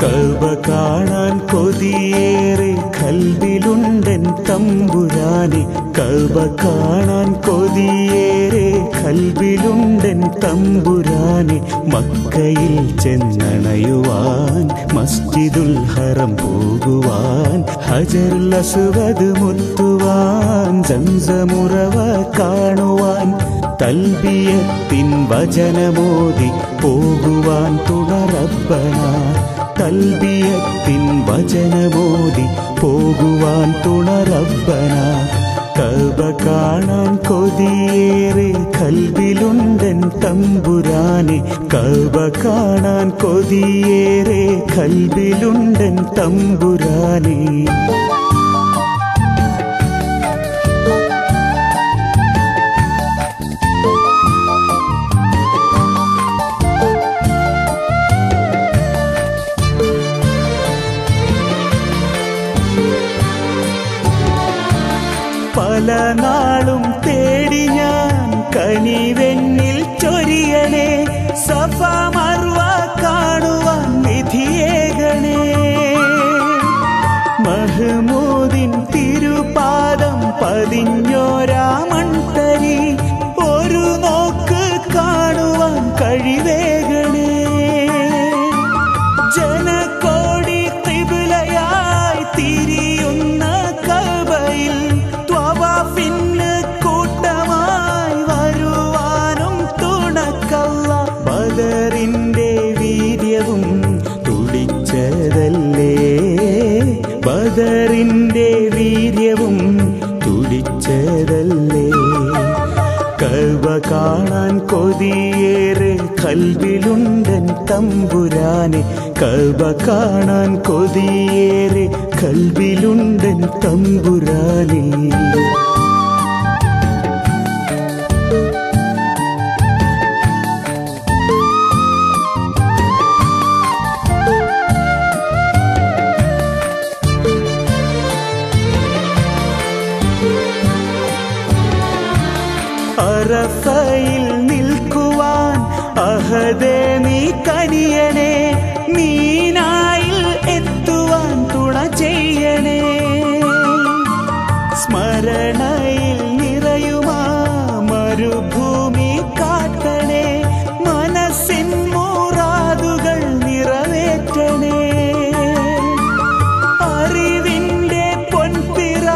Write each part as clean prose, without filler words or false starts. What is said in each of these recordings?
കഅബ കാണാൻ കൊതിയേറെ ഖൽബിലുണ്ടെൻ തമ്പുരാനെ. കഅബ കാണാൻ കൊതിയേറെ ഖൽബിലുണ്ടെൻ തമ്പുരാനെ. മക്കയിൽ ചെന്നണയുവാൻ, മസ്ജിദുൽ ഹറം പോകുവാൻ, ഹജറുൽ അസ്വദ് മുത്തുവാൻ, സംസമുറവ കാണുവാൻ, തൽബിയത്തിൻ വചനമോദി പോകുവാൻ തുണ റബ്ബന. തൽബിയത്തിൻ വചനമോദി പോകുവാൻ തുണ റബ്ബന. കഅബ കാണാൻ കൊതിയേറെ ഖൽബിലുണ്ടെൻ തമ്പുരാനെ. കഅബ കാണാൻ കൊതിയേറെ ഖൽബിലുണ്ടെൻ തമ്പുരാനെ. പല നാളും തേടി ഞാൻ കനിവെന്നിൽ ചൊരിയണേ. സഫ മർവ കാണുവാൻ വിധിയേകണേ. മഹ്മൂദിൻ തിരുപാദം പതിഞ്ഞോരാ മൺതരി ഒരു നോക്ക് കാണുവാൻ കഴിവേകണേ. ജനകോടി ഖിബ്ലയായി തിരിയുന്ന കഅബയിൽ ത്വവാഫിന് കൂട്ടമായി വരുവാനും തുണക്കല്ല. ബദറിന്റെ വീര്യവും തുടിച്ചതല്ലേ, ബദറിന്റെ വീര്യവും തുടിച്ചതല്ലേ. കഅബ കാണാൻ കൊതിയേറെ ഖൽബിലുണ്ടെൻ തമ്പുരാനെ. കഅബ കാണാൻ കൊതിയേറെ ഖൽബിലുണ്ടെൻ തമ്പുരാനെ. അറഫയിൽ നിൽക്കുവാൻ അഹദേ നീ കനിയണേ. മീനായിൽ എത്തുവാൻ തുണ ചെയ്യണേ. സ്മരണയിൽ നിറയുമാ മരുഭൂമി കാട്ടണേ. മനസ്സിൻ മുറാദുകൾ നിറവേറ്റണേ. അറിവിന്റെ പൊൻപിറ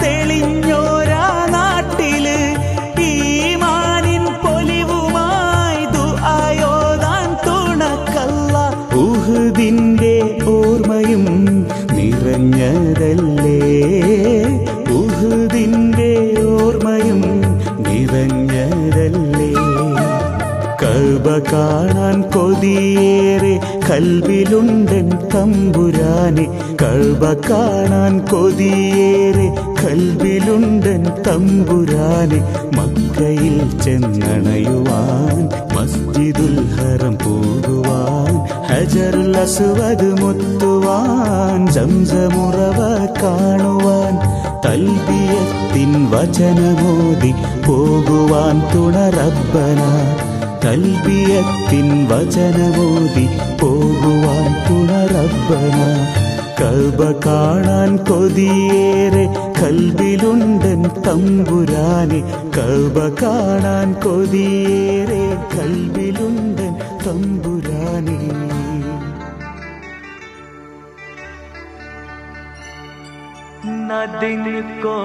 തെളിഞ്ഞോരാ നാട്ടില് ഈമാനിൻ പൊലിവുമായി ദുആയോദാൻ തുണക്കല്ല. ഉഹുദിന്റെ ഓർമ്മയും നിറഞ്ഞതല്ലേ, ഉഹുദിന്റെ ഓർമ്മയും നിറഞ്ഞതല്ലേ. കഅബ കാണാൻ കൊതിയേറെ ഖൽബിലുണ്ടെൻ തമ്പുരാനെ. കഅബ കാണാൻ കൊതിയേറെ ഖൽബിലുണ്ടെൻ തമ്പുരാനെ. മക്കയിൽ ചെന്നണയുവാൻ, മസ്ജിദുൽ ഹറം പോകുവാൻ, ഹജറുൽ അസ്വദ് മുത്തുവാൻ, സംസമുറവ കാണുവാൻ, തൽബിയത്തിൻ വചനമോദി പോകുവാൻ തുണ റബ്ബന. തൽബിയത്തിൻ വചനമോദി പോകുവാൻ തുണ റബ്ബന. കഅബ കാണാൻ കൊതിയേറെ ഖൽബിലുണ്ടെൻ തമ്പുരാനെ. കഅബ കാണാൻ കൊതിയേറെ ഖൽബിലുണ്ടെൻ തമ്പുരാനെ. न दिन को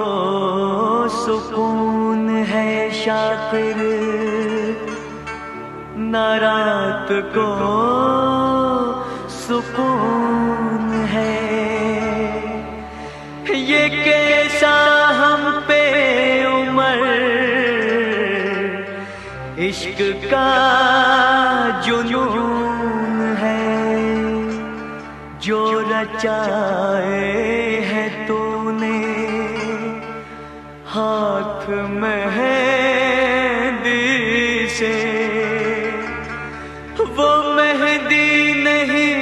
सुकून है शाकिर, न रात को सुकून है। ये कैसा हम पे उमर इश्क का जुनून है। जो रचाए है तूने हाथ मेहंदी से, वो मेहंदी नहीं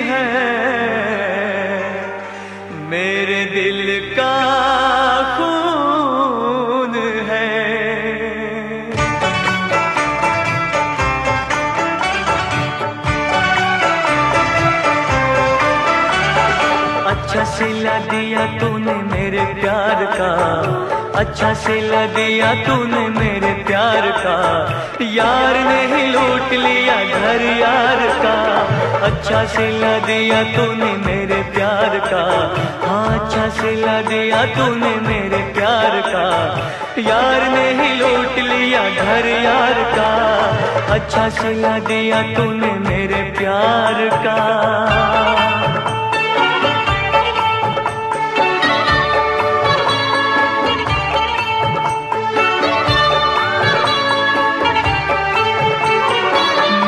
है मेरे दिल का खून है। अच्छा सिला दिया तूने मेरे प्यार का, अच्छा सिला दिया तूने मेरे प्यार का, यार ने ही लूट लिया घर यार का। अच्छा सिला दिया तूने मेरे प्यार का, हाँ अच्छा सिला दिया तूने मेरे प्यार का, यार ने ही लूट लिया घर यार का। अच्छा सिला दिया तूने मेरे प्यार का।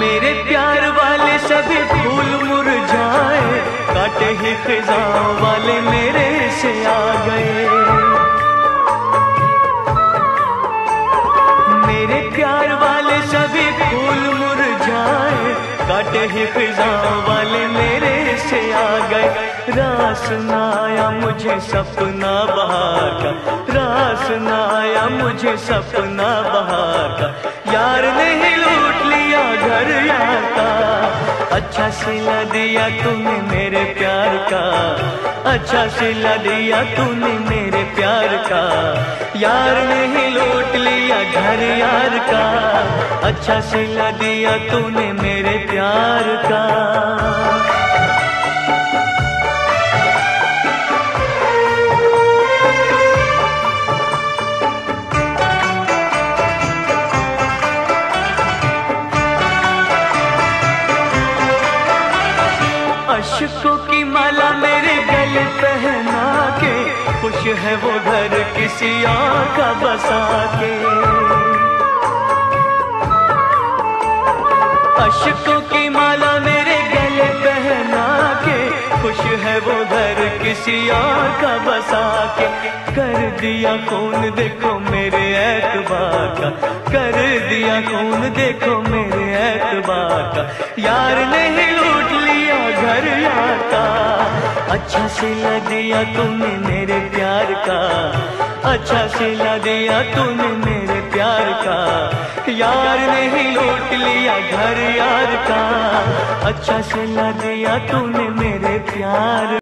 मेरे प्यार वाले सभी फूल मुरझाए, काटे ही खिज़ां वाले मेरे से आ गए। मेरे प्यार वाले सभी फूल मुरझाए, काटे ही खिज़ां वाले मेरे से आ गए। रास न आया मुझे सपना बहार का, रास न आया मुझे सपना बहार का, यार ने ही लूट लिया घर यार का। अच्छा सिला दिया तूने मेरे प्यार का, अच्छा सिला दिया तूने मेरे प्यार का, यार ने ही लूट लिया घर यार का। अच्छा सिला दिया तूने मेरे प्यार का। अशकों की माला मेरे गले पहना के, खुश है वो घर किसी और का बसा के। अशकों की माला मेरे गले पहना के, खुश है वो घर किसी और का बसा के। कर दिया खून देखो मेरे एतबार का, कर दिया खून देखो मेरे एतबार का, यार ने ही लूट लिया घर यार का। अच्छा सिला दिया तूने मेरे प्यार का, अच्छा सिला दिया तूने मेरे प्यार का, यार ने ही लूट लिया घर यार का। अच्छा सिला दिया तूने मेरे प्यार